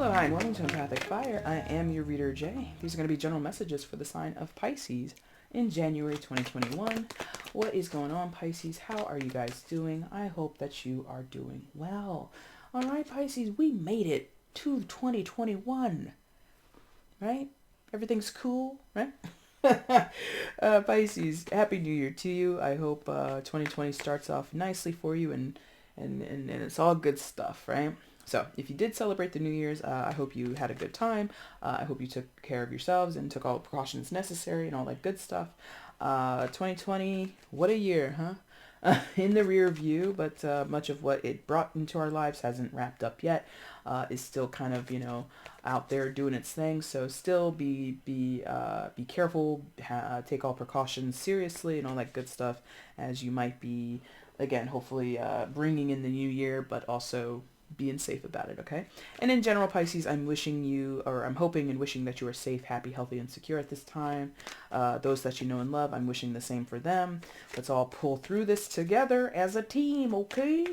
Hello, hi, and welcome to Empathic Fire. I am your reader, Jay. These are going to be general messages for the sign of Pisces in January 2021. What is going on, Pisces? How are you guys doing? I hope that you are doing well. All right, Pisces, we made it to 2021, right? Everything's cool, right? Pisces, Happy New Year to you. I hope 2020 starts off nicely for you and it's all good stuff, right? So if you did celebrate the New Year's, I hope you had a good time. I hope you took care of yourselves and took all the precautions necessary and all that good stuff. 2020, what a year, huh? In the rear view, but much of what it brought into our lives hasn't wrapped up yet. Is still kind of, out there doing its thing. So still be careful, take all precautions seriously and all that good stuff, as you might be, again, hopefully bringing in the new year, but also being safe about it, okay? And in general, Pisces, I'm hoping and wishing that you are safe, happy, healthy, and secure at this time. Those that you know and love, I'm wishing the same for them. Let's all pull through this together as a team, okay?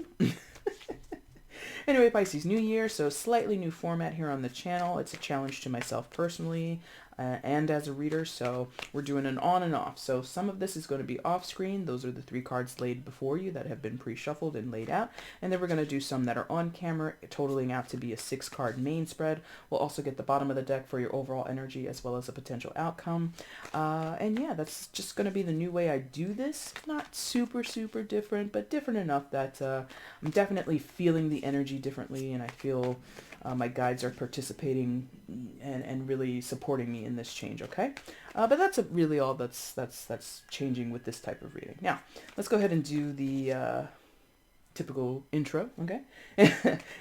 Anyway, Pisces, new year, so slightly new format here on the channel. It's a challenge to myself personally and as a reader, so we're doing an on and off. So some of this is going to be off screen. Those are the 3 cards laid before you that have been pre-shuffled and laid out. And then we're going to do some that are on camera, totaling out to be a 6-card main spread. We'll also get the bottom of the deck for your overall energy as well as a potential outcome. And yeah, that's just going to be the new way I do this. Not super, super different, but different enough that I'm definitely feeling the energy differently, and I feel my guides are participating and really supporting me in this change, okay? But that's really all that's changing with this type of reading. Now, let's go ahead and do the typical intro, okay?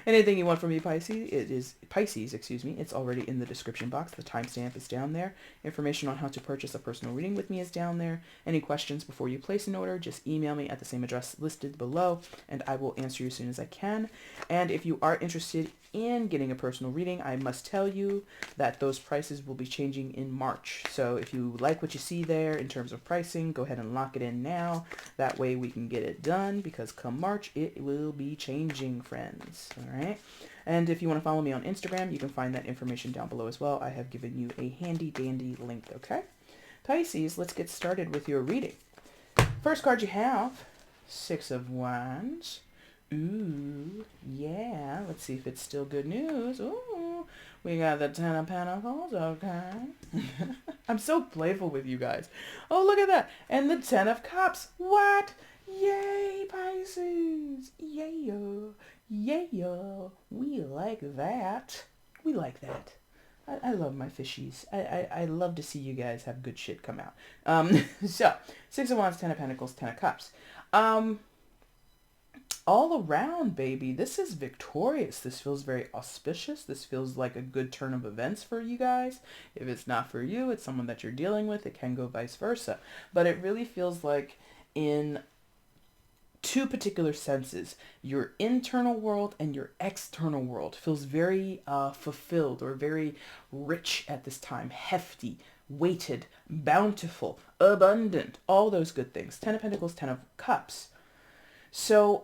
Anything you want from me, Pisces, it's already in the description box. The timestamp is down there. Information on how to purchase a personal reading with me is down there. Any questions before you place an order, just email me at the same address listed below, and I will answer you as soon as I can. And if you are interested in getting a personal reading, I must tell you that those prices will be changing in March. So if you like what you see there in terms of pricing, go ahead and lock it in now. That way we can get it done, because come March, it will be changing, friends. All right. And if you want to follow me on Instagram, you can find that information down below as well. I have given you a handy dandy link, okay? Pisces, let's get started with your reading. First card you have, 6 of Wands. Ooh, yeah. Let's see if it's still good news. Ooh, we got the 10 of Pentacles, okay. I'm so playful with you guys. Oh, look at that. And the 10 of Cups. What? Yay, Pisces. Yeah. Yeah. We like that. We like that. I love my fishies. I love to see you guys have good shit come out. So, 6 of Wands, 10 of Pentacles, 10 of Cups. All around, baby, this is victorious. This feels very auspicious. This feels like a good turn of events for you guys. If it's not for you, it's someone that you're dealing with. It can go vice versa. But it really feels like in 2 particular senses, your internal world and your external world feels very fulfilled or very rich at this time, hefty, weighted, bountiful, abundant, all those good things. 10 of Pentacles, 10 of Cups. So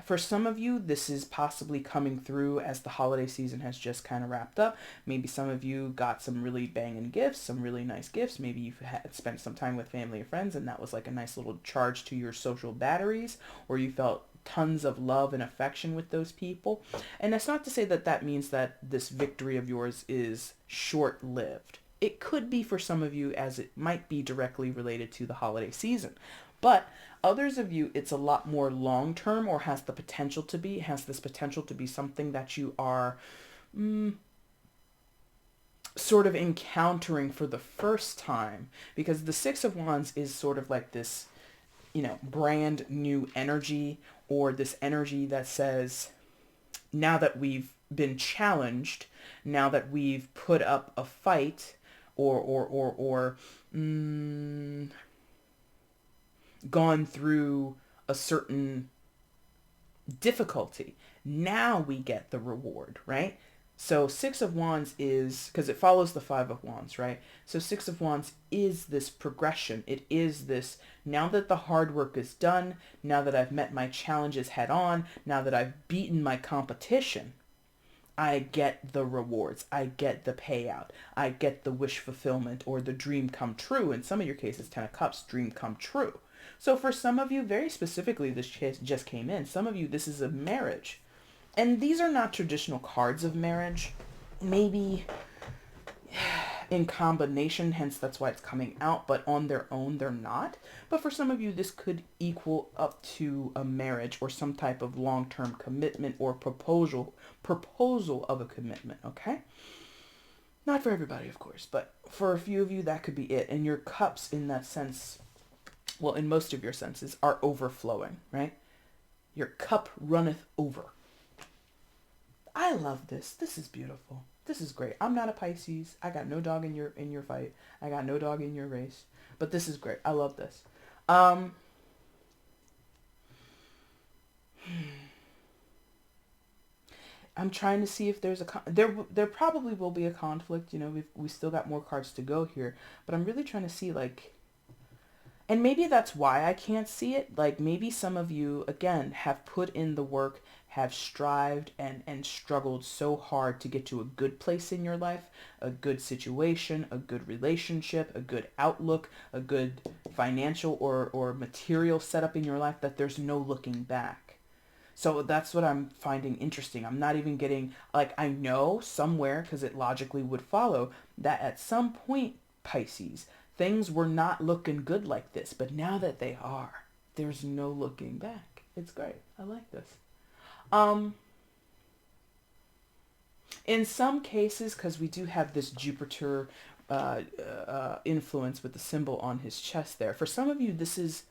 for some of you, this is possibly coming through as the holiday season has just kind of wrapped up. Maybe some of you got some really banging gifts, some really nice gifts. Maybe you've spent some time with family or friends, and that was like a nice little charge to your social batteries, or you felt tons of love and affection with those people. And that's not to say that that means that this victory of yours is short-lived. It could be for some of you, as it might be directly related to the holiday season. But others of you, it's a lot more long-term, or has the potential to be, has this potential to be something that you are sort of encountering for the first time. Because the 6 of Wands is sort of like this, brand new energy, or this energy that says, now that we've been challenged, now that we've put up a fight, or gone through a certain difficulty, now we get the reward, right? So 6 of Wands is, because it follows the 5 of Wands, right? So 6 of Wands is this progression. It is this, now that the hard work is done, now that I've met my challenges head on, now that I've beaten my competition, I get the rewards. I get the payout. I get the wish fulfillment or the dream come true. In some of your cases, 10 of Cups, dream come true. So for some of you, very specifically, this just came in. Some of you, this is a marriage. And these are not traditional cards of marriage. Maybe in combination, hence that's why it's coming out, but on their own, they're not. But for some of you, this could equal up to a marriage or some type of long-term commitment or proposal of a commitment, okay? Not for everybody, of course, but for a few of you, that could be it. And your cups in that sense, well, in most of your senses, are overflowing, right? Your cup runneth over. I love this. This is beautiful. This is great. I'm not a Pisces. I got no dog in your fight. I got no dog in your race. But this is great. I love this. I'm trying to see if there's there probably will be a conflict. You know, we still got more cards to go here, but I'm really trying to see, like, and maybe that's why I can't see it. Like, maybe some of you, again, have put in the work, have strived and struggled so hard to get to a good place in your life, a good situation, a good relationship, a good outlook, a good financial or material setup in your life, that there's no looking back. So that's what I'm finding interesting. I'm not even getting, like, I know somewhere, because it logically would follow, that at some point, Pisces, things were not looking good like this, but now that they are, there's no looking back. It's great. I like this. In some cases, because we do have this Jupiter influence with the symbol on his chest there, for some of you, this is,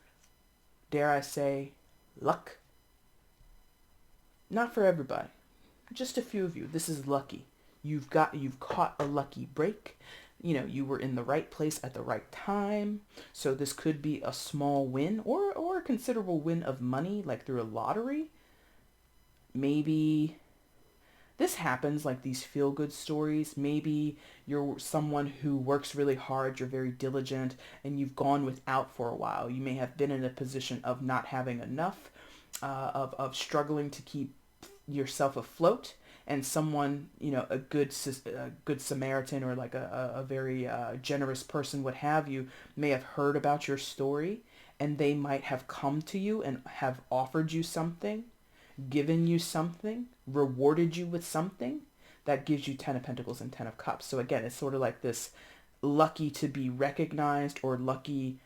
dare I say, luck. Not for everybody. Just a few of you. This is lucky. You've caught a lucky break. You know, you were in the right place at the right time. So this could be a small win or a considerable win of money, like through a lottery. Maybe this happens, like these feel-good stories. Maybe you're someone who works really hard, you're very diligent, and you've gone without for a while. You may have been in a position of not having enough, of struggling to keep yourself afloat, and someone, you know, a good Samaritan, or like a very generous person, what have you, may have heard about your story, and they might have come to you and have offered you something, given you something, rewarded you with something that gives you 10 of Pentacles and 10 of Cups. So again, it's sort of like this lucky to be recognized, or lucky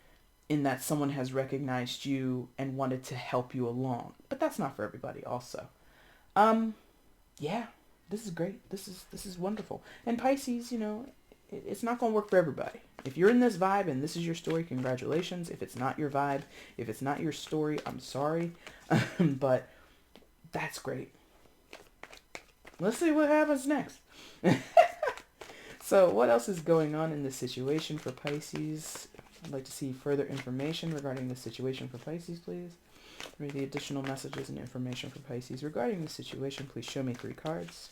in that someone has recognized you and wanted to help you along. But that's not for everybody also. Yeah, this is great. This is wonderful. And Pisces, you know, it's not going to work for everybody. If you're in this vibe and this is your story, congratulations. If it's not your vibe, if it's not your story, I'm sorry. But that's great. Let's see what happens next. So what else is going on in this situation for Pisces? I'd like to see further information regarding the situation for Pisces, please. Read the additional messages and information for Pisces regarding the situation. Please show me 3 cards.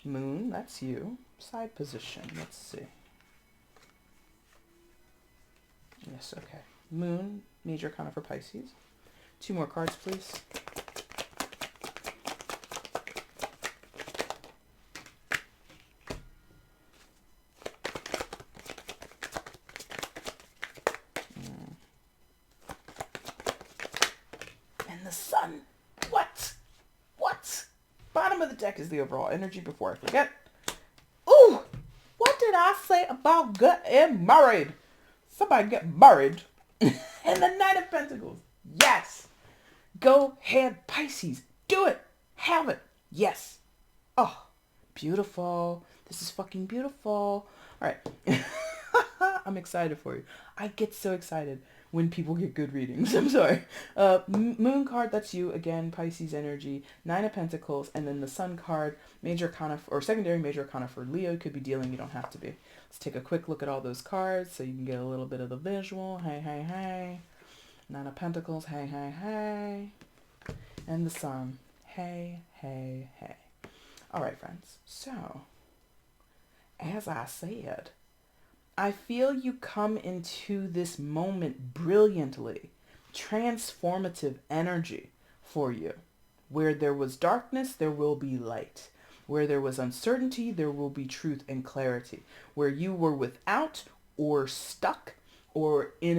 Moon, that's you. Side position, let's see. Yes, okay. Moon, major arcana for Pisces. 2 more cards, please. And the Sun. What? Bottom of the deck is the overall energy before I forget. Ooh! What did I say about getting married? Somebody get married. And the Knight of Pentacles. Yes. Go ahead, Pisces. Do it. Have it. Yes. Oh, beautiful. This is fucking beautiful. All right. I'm excited for you. I get so excited when people get good readings. I'm sorry. Moon card, that's you. Again, Pisces energy. 9 of Pentacles. And then the Sun card, major arcana, or secondary major arcana for Leo. Could be dealing. You don't have to be. Let's take a quick look at all those cards so you can get a little bit of the visual. Hey. 9 of Pentacles. Hey. And the Sun. Hey. All right, friends. So, as I said, I feel you come into this moment brilliantly. Transformative energy for you. Where there was darkness, there will be light. Where there was uncertainty, there will be truth and clarity. Where you were without or stuck or in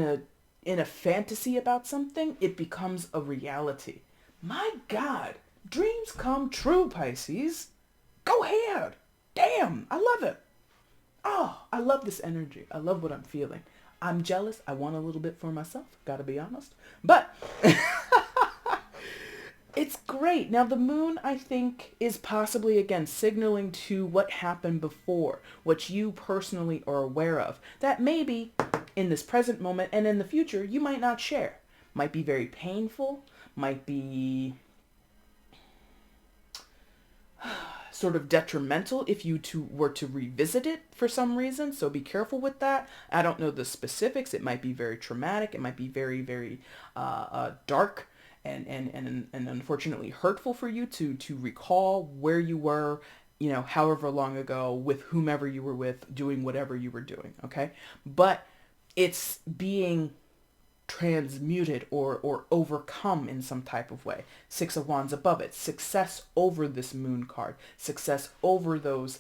a fantasy about something, it becomes a reality. My God, dreams come true, Pisces. Go ahead. Damn, I love it. Oh, I love this energy. I love what I'm feeling. I'm jealous. I want a little bit for myself. Gotta be honest. But it's great. Now, the moon, I think, is possibly, again, signaling to what happened before, what you personally are aware of, that maybe in this present moment and in the future, you might not share. Might be very painful, might be sort of detrimental if you were to revisit it for some reason. So be careful with that. I don't know the specifics. It might be very traumatic. It might be very, very dark and unfortunately hurtful for you to recall where you were, you know, however long ago, with whomever you were with, doing whatever you were doing. Okay. But it's being transmuted or overcome in some type of way. Six of Wands above it. Success over this moon card. Success over those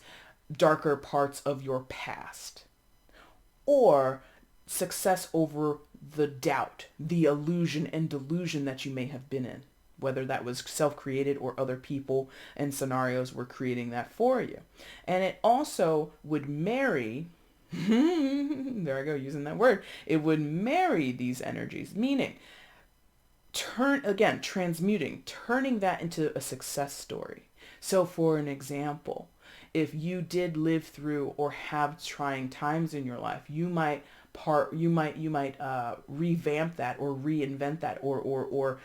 darker parts of your past. Or success over the doubt, the illusion and delusion that you may have been in. Whether that was self-created or other people and scenarios were creating that for you. And it also would marry there I go, using that word. It would marry these energies, meaning transmuting, turning that into a success story. So for an example, if you did live through or have trying times in your life, you might revamp that or reinvent that or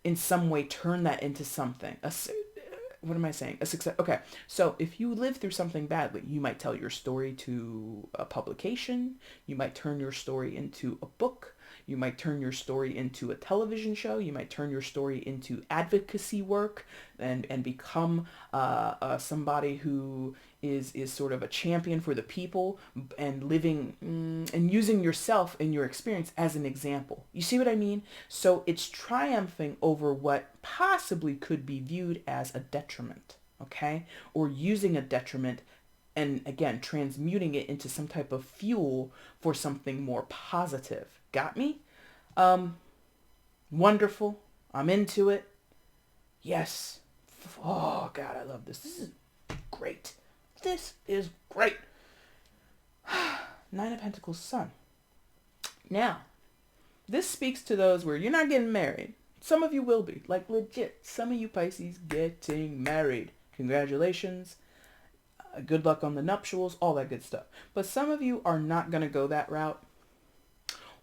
in some way turn that into something. What am I saying? A success. Okay. So if you live through something badly, you might tell your story to a publication. You might turn your story into a book. You might turn your story into a television show. You might turn your story into advocacy work and become somebody who is sort of a champion for the people and living and using yourself and your experience as an example. You see what I mean? So it's triumphing over what possibly could be viewed as a detriment, okay? Or using a detriment and again, transmuting it into some type of fuel for something more positive. Got me? Wonderful. I'm into it. Yes. Oh, God, I love this. This is great. This is great. Nine of Pentacles, Sun. Now, this speaks to those where you're not getting married. Some of you will be. Like, legit. Some of you Pisces getting married. Congratulations. Good luck on the nuptials. All that good stuff. But some of you are not going to go that route.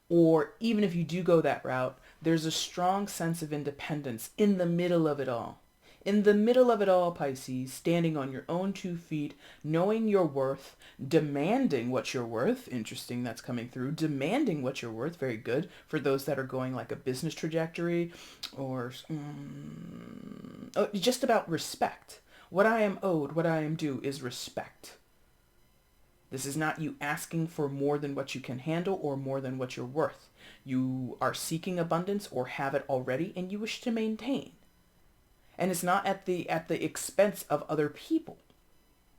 Or even if you do go that route, there's a strong sense of independence in the middle of it all. In the middle of it all, Pisces, standing on your own 2 feet, knowing your worth, demanding what you're worth. Interesting, that's coming through. Demanding what you're worth. Very good for those that are going like a business trajectory or just about respect. What I am owed, what I am due is respect. This is not you asking for more than what you can handle or more than what you're worth. You are seeking abundance or have it already and you wish to maintain. And it's not at the expense of other people.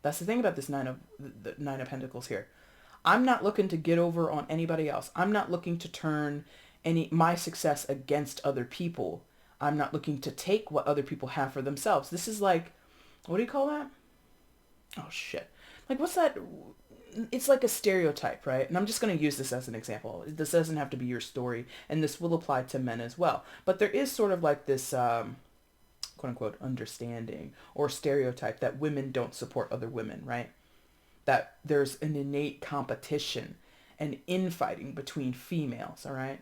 That's the thing about this the Nine of Pentacles here. I'm not looking to get over on anybody else. I'm not looking to turn my success against other people. I'm not looking to take what other people have for themselves. This is like, what do you call that? Oh, shit. Like, what's that? It's like a stereotype, right? And I'm just going to use this as an example. This doesn't have to be your story, and this will apply to men as well. But there is sort of like this, quote-unquote, understanding or stereotype that women don't support other women, right? That there's an innate competition and infighting between females, all right?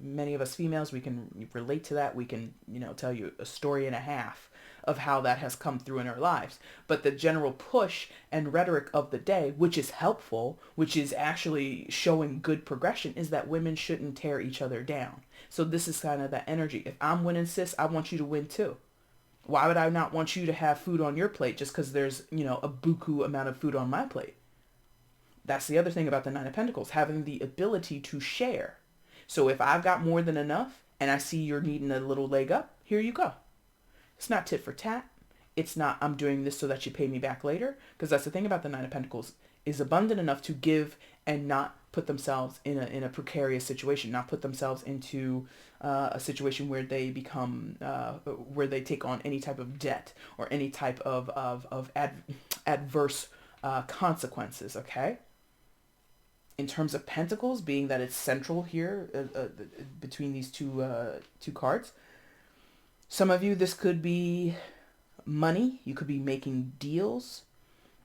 Many of us females, we can relate to that. We can, tell you a story and a half of how that has come through in our lives. But the general push and rhetoric of the day, which is helpful, which is actually showing good progression, is that women shouldn't tear each other down. So this is kind of that energy. If I'm winning, sis, I want you to win too. Why would I not want you to have food on your plate just because there's, a buku amount of food on my plate? That's the other thing about the Nine of Pentacles, having the ability to share. So if I've got more than enough and I see you're needing a little leg up, here you go. It's not tit for tat. It's not, I'm doing this so that you pay me back later. Because that's the thing about the Nine of Pentacles, is abundant enough to give and not put themselves in a precarious situation, not put themselves into a situation where they become, where they take on any type of debt or any type of adverse consequences, okay? In terms of Pentacles, being that it's central here between these two cards, some of you, this could be money. You could be making deals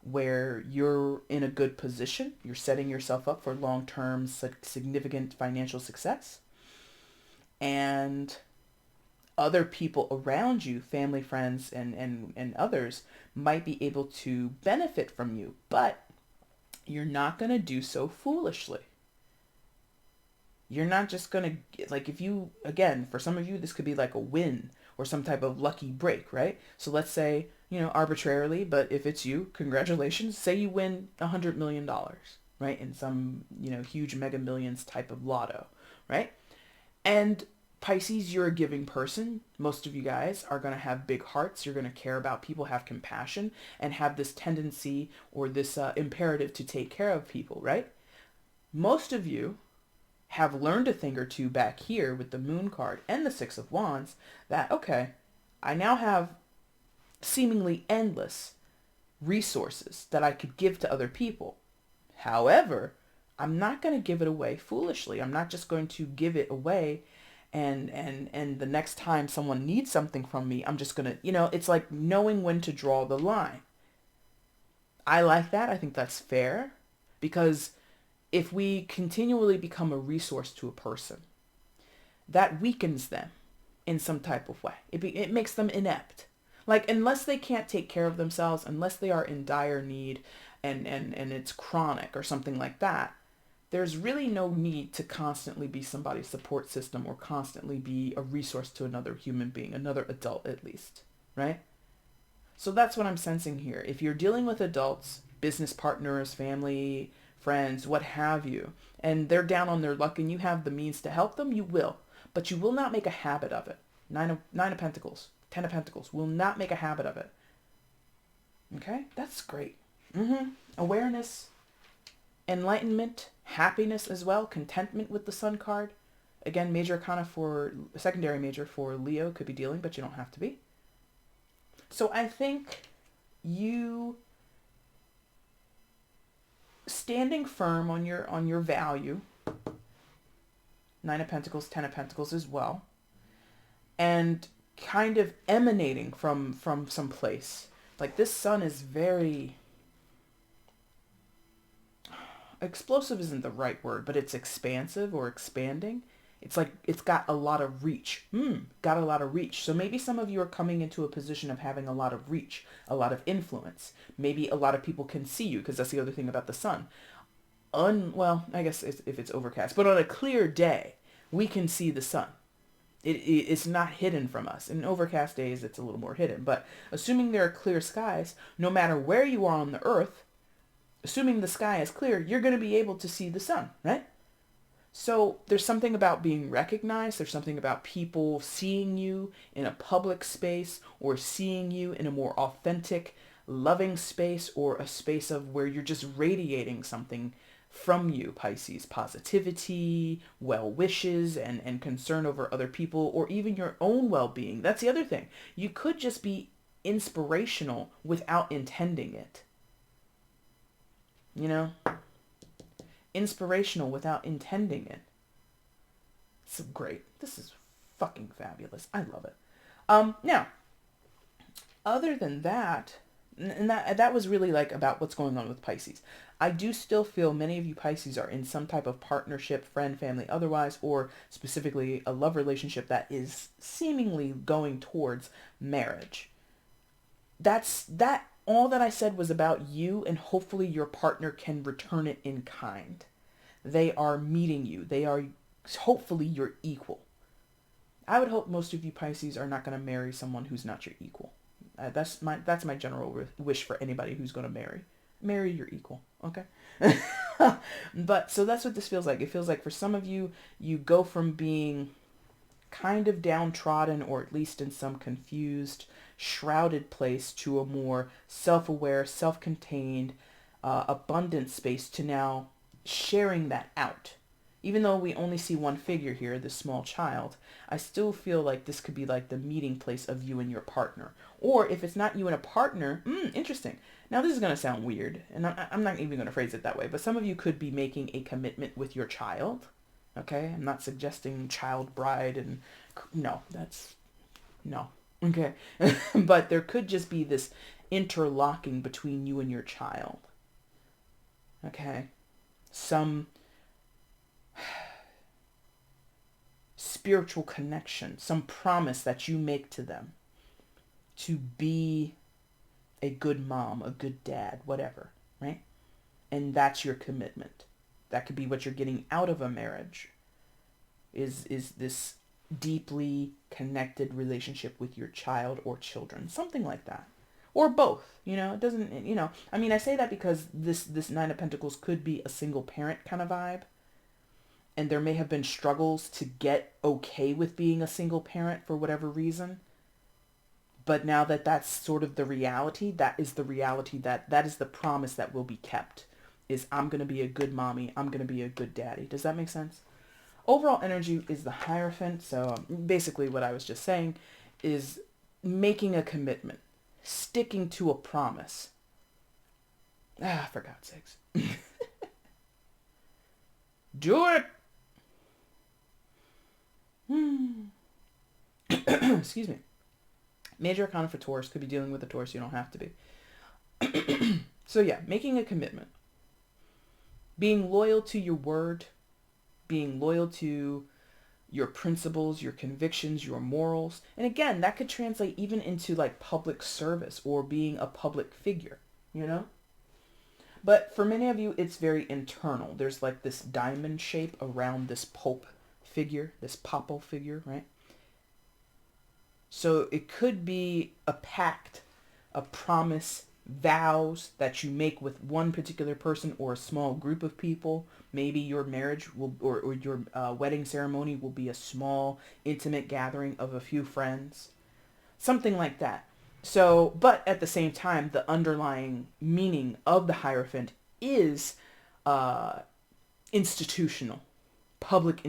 where you're in a good position. You're setting yourself up for long-term significant financial success. And other people around you, family, friends, and others, might be able to benefit from you. But you're not going to do so foolishly. You're not just going to, like, if you, again, for some of you, this could be like a win or some type of lucky break, right? So let's say, arbitrarily, but if it's you, congratulations. Say you win $100 million, right? In some, huge mega millions type of lotto, right? And Pisces, you're a giving person. Most of you guys are going to have big hearts. You're going to care about people, have compassion, and have this tendency or this imperative to take care of people, right? Most of you have learned a thing or two back here with the Moon card and the Six of Wands that, okay, I now have seemingly endless resources that I could give to other people. However, I'm not going to give it away foolishly. I'm not just going to give it away and the next time someone needs something from me, I'm just going to, it's like knowing when to draw the line. I like that. I think that's fair, because if we continually become a resource to a person, that weakens them in some type of way. It makes them inept. Like, unless they can't take care of themselves, unless they are in dire need and it's chronic or something like that, there's really no need to constantly be somebody's support system or constantly be a resource to another human being, another adult at least, right? So that's what I'm sensing here. If you're dealing with adults, business partners, family, friends, what have you, and they're down on their luck and you have the means to help them, you will. But you will not make a habit of it. Nine of Pentacles, Ten of Pentacles, will not make a habit of it. Okay? That's great. Awareness, enlightenment, happiness as well, contentment with the Sun card. Again, major arcana for, secondary major for Leo could be dealing, but you don't have to be. So I think you standing firm on your value, Nine of Pentacles, Ten of Pentacles as well, and kind of emanating from some place. Like, this Sun is very, explosive isn't the right word, but it's expansive or expanding. It's like it's got a lot of reach. Got a lot of reach. So maybe some of you are coming into a position of having a lot of reach, a lot of influence. Maybe a lot of people can see you, because that's the other thing about the Sun. Well, I guess if it's overcast, but on a clear day, we can see the Sun. It's not hidden from us. In overcast days, it's a little more hidden. But assuming there are clear skies, no matter where you are on the Earth, assuming the sky is clear, you're going to be able to see the Sun, right? So there's something about being recognized. There's something about people seeing you in a public space, or seeing you in a more authentic, loving space, or a space of where you're just radiating something from you, Pisces. Positivity, well wishes, and concern over other people, or even your own well-being. That's the other thing. You could just be inspirational without intending it. Inspirational without intending it. So great. This is fucking fabulous. I love it. Now, other than that, and that was really like about what's going on with Pisces. I do still feel many of you Pisces are in some type of partnership, friend, family, otherwise, or specifically a love relationship that is seemingly going towards marriage. All that I said was about you, and hopefully your partner can return it in kind. They are meeting you. They are hopefully your equal. I would hope most of you Pisces are not going to marry someone who's not your equal. That's my general wish for anybody who's going to marry. Marry your equal, okay? But so that's what this feels like. It feels like for some of you, you go from being kind of downtrodden, or at least in some confused, shrouded place, to a more self-aware, self-contained, abundant space, to now sharing that out. Even though we only see one figure here, this small child, I still feel like this could be like the meeting place of you and your partner. Or if it's not you and a partner, interesting. Now this is going to sound weird, and I'm not even going to phrase it that way, but some of you could be making a commitment with your child. Okay, I'm not suggesting child bride, and no, that's no. Okay, but there could just be this interlocking between you and your child. Okay, some spiritual connection, some promise that you make to them to be a good mom, a good dad, whatever, right? And that's your commitment. That could be what you're getting out of a marriage, is this deeply connected relationship with your child or children, something like that. Or both, it doesn't, I mean, I say that because this Nine of Pentacles could be a single parent kind of vibe. And there may have been struggles to get okay with being a single parent for whatever reason. But now that that's sort of the reality, that is the reality, that is the promise that will be kept, is I'm going to be a good mommy, I'm going to be a good daddy. Does that make sense? Overall energy is the Hierophant. So basically what I was just saying is making a commitment, sticking to a promise. For God's sakes. Do it! Excuse me. Major Arcana for Taurus. Could be dealing with a Taurus. You don't have to be. So yeah, making a commitment. Being loyal to your word. Being loyal to your principles, your convictions, your morals. And again, that could translate even into like public service or being a public figure, But for many of you, it's very internal. There's like this diamond shape around this Pope figure, this Papal figure, right? So it could be a pact, a promise, vows that you make with one particular person or a small group of people. Maybe your marriage will, or your wedding ceremony will be a small, intimate gathering of a few friends. Something like that. So, but at the same time, the underlying meaning of the Hierophant is institutional, public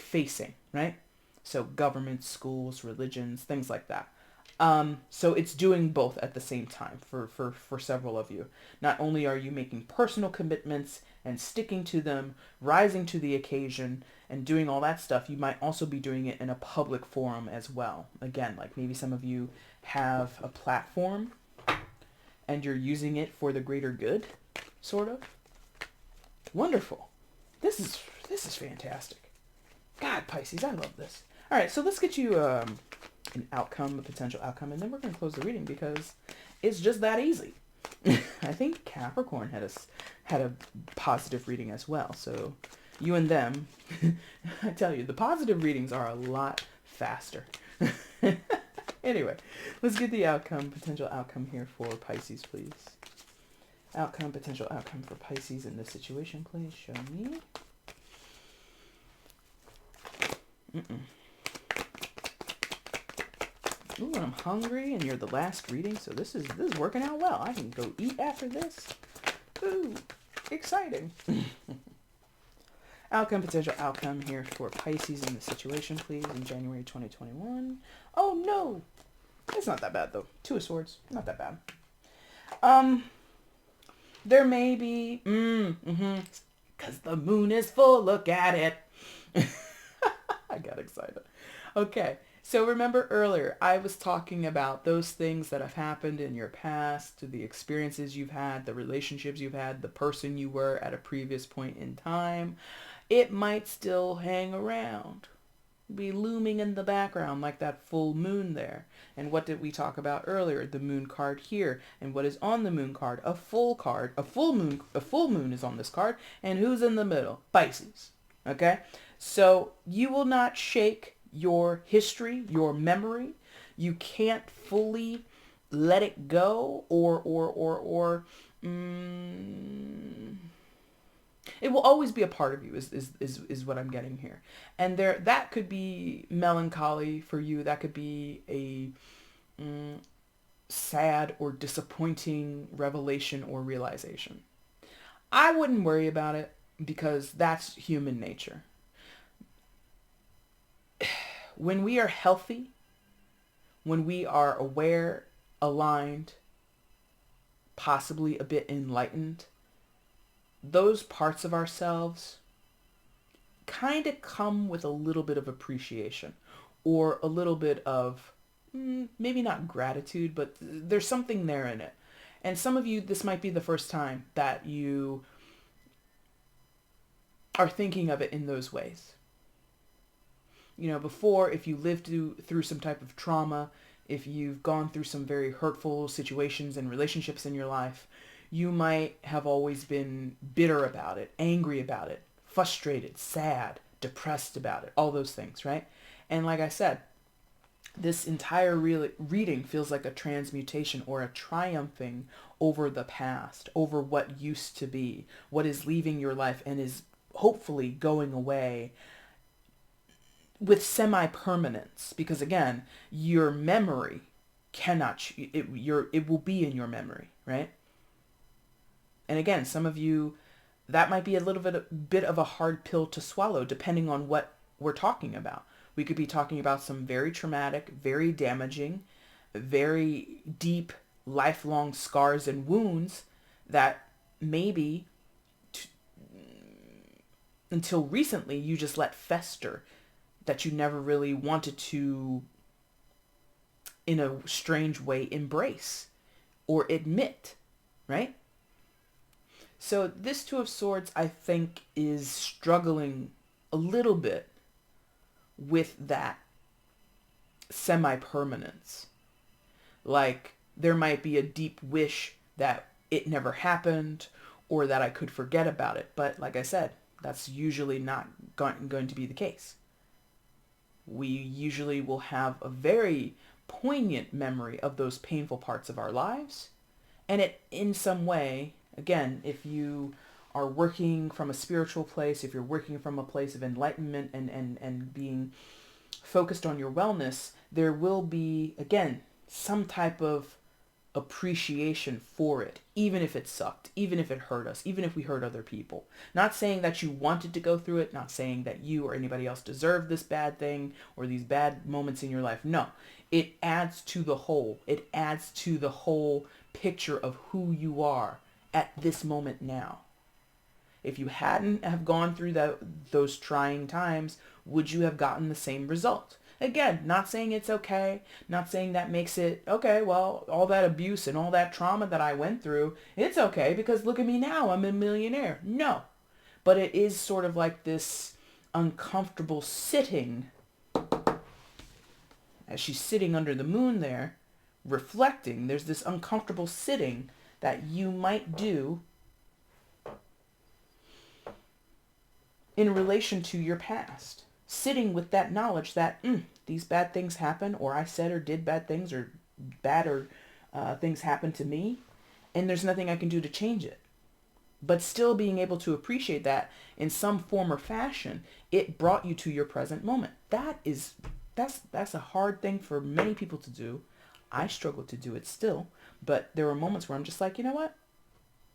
facing, right? So government, schools, religions, things like that. So it's doing both at the same time for several of you. Not only are you making personal commitments and sticking to them, rising to the occasion, and doing all that stuff, you might also be doing it in a public forum as well. Again, like maybe some of you have a platform and you're using it for the greater good, sort of. Wonderful. This is fantastic. God, Pisces, I love this. All right, so let's get you an outcome, a potential outcome, and then we're going to close the reading because it's just that easy. I think Capricorn had a positive reading as well. So you and them, I tell you, the positive readings are a lot faster. Anyway, let's get the outcome, potential outcome here for Pisces, please. Outcome, potential outcome for Pisces in this situation, please. Show me. Ooh, I'm hungry, and you're the last reading, so this is working out well. I can go eat after this. Ooh, exciting. Outcome, potential outcome here for Pisces in the situation, please, in January 2021. Oh, no. It's not that bad, though. Two of Swords. Not that bad. There may be... Because the moon is full. Look at it. I got excited. Okay. So remember earlier, I was talking about those things that have happened in your past, the experiences you've had, the relationships you've had, the person you were at a previous point in time. It might still hang around, be looming in the background like that full moon there. And what did we talk about earlier? The moon card here. And what is on the moon card? A full card. A full moon is on this card. And who's in the middle? Pisces. Okay? So you will not shake your history, your memory. You can't fully let it go or mm, it will always be a part of you is what I'm getting here. And there, that could be melancholy for you. That could be a sad or disappointing revelation or realization. I wouldn't worry about it because that's human nature. When we are healthy, when we are aware, aligned, possibly a bit enlightened, those parts of ourselves kind of come with a little bit of appreciation or a little bit of maybe not gratitude, but there's something there in it. And some of you, this might be the first time that you are thinking of it in those ways. You know, before, if you lived through some type of trauma, if you've gone through some very hurtful situations and relationships in your life, you might have always been bitter about it, angry about it, frustrated, sad, depressed about it, all those things, right? And like I said, this entire reading feels like a transmutation or a triumphing over the past, over what used to be, what is leaving your life and is hopefully going away with semi-permanence. Because again, your memory cannot, it will be in your memory, right? And again, some of you, that might be a little bit of a hard pill to swallow depending on what we're talking about. We could be talking about some very traumatic, very damaging, very deep, lifelong scars and wounds that maybe until recently you just let fester, that you never really wanted to, in a strange way, embrace or admit, right? So this Two of Swords, I think, is struggling a little bit with that semi-permanence. Like, there might be a deep wish that it never happened or that I could forget about it. But like I said, that's usually not going to be the case. We usually will have a very poignant memory of those painful parts of our lives. And it, in some way, again, if you are working from a spiritual place, if you're working from a place of enlightenment and being focused on your wellness, there will be, again, some type of appreciation for it, even if it sucked, even if it hurt us, even if we hurt other people. Not saying that you wanted to go through it, not saying that you or anybody else deserved this bad thing or these bad moments in your life. No, it adds to the whole. It adds to the whole picture of who you are at this moment now. If you hadn't have gone through those trying times, would you have gotten the same result? Again, not saying it's okay, not saying that makes it, okay, well, all that abuse and all that trauma that I went through, it's okay because look at me now, I'm a millionaire. No. But it is sort of like this uncomfortable sitting, as she's sitting under the moon there, reflecting, there's this uncomfortable sitting that you might do in relation to your past. Sitting with that knowledge that these bad things happen, or I said or did bad things, or things happen to me, and there's nothing I can do to change it. But still being able to appreciate that in some form or fashion, it brought you to your present moment. That's a hard thing for many people to do. I struggle to do it still, but there are moments where I'm just like, you know what?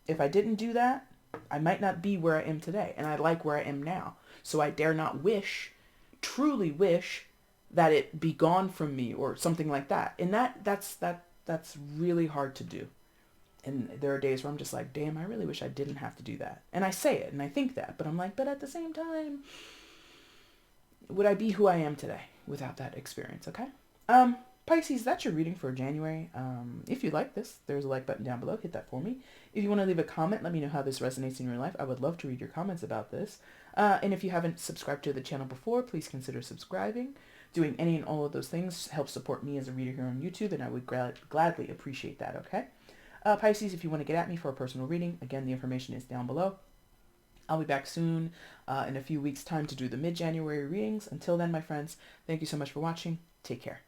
If I didn't do that, I might not be where I am today, and I like where I am now. So I dare not truly wish that it be gone from me or something like that. And that's really hard to do. And there are days where I'm just like, damn, I really wish I didn't have to do that. And I say it and I think that, but I'm like, but at the same time, would I be who I am today without that experience? Okay. Pisces, that's your reading for January. If you like this, there's a like button down below. Hit that for me. If you want to leave a comment, let me know how this resonates in your life. I would love to read your comments about this. And if you haven't subscribed to the channel before, please consider subscribing. Doing any and all of those things helps support me as a reader here on YouTube, and I would gladly appreciate that, okay? Pisces, if you want to get at me for a personal reading, again, the information is down below. I'll be back soon in a few weeks' time to do the mid-January readings. Until then, my friends, thank you so much for watching. Take care.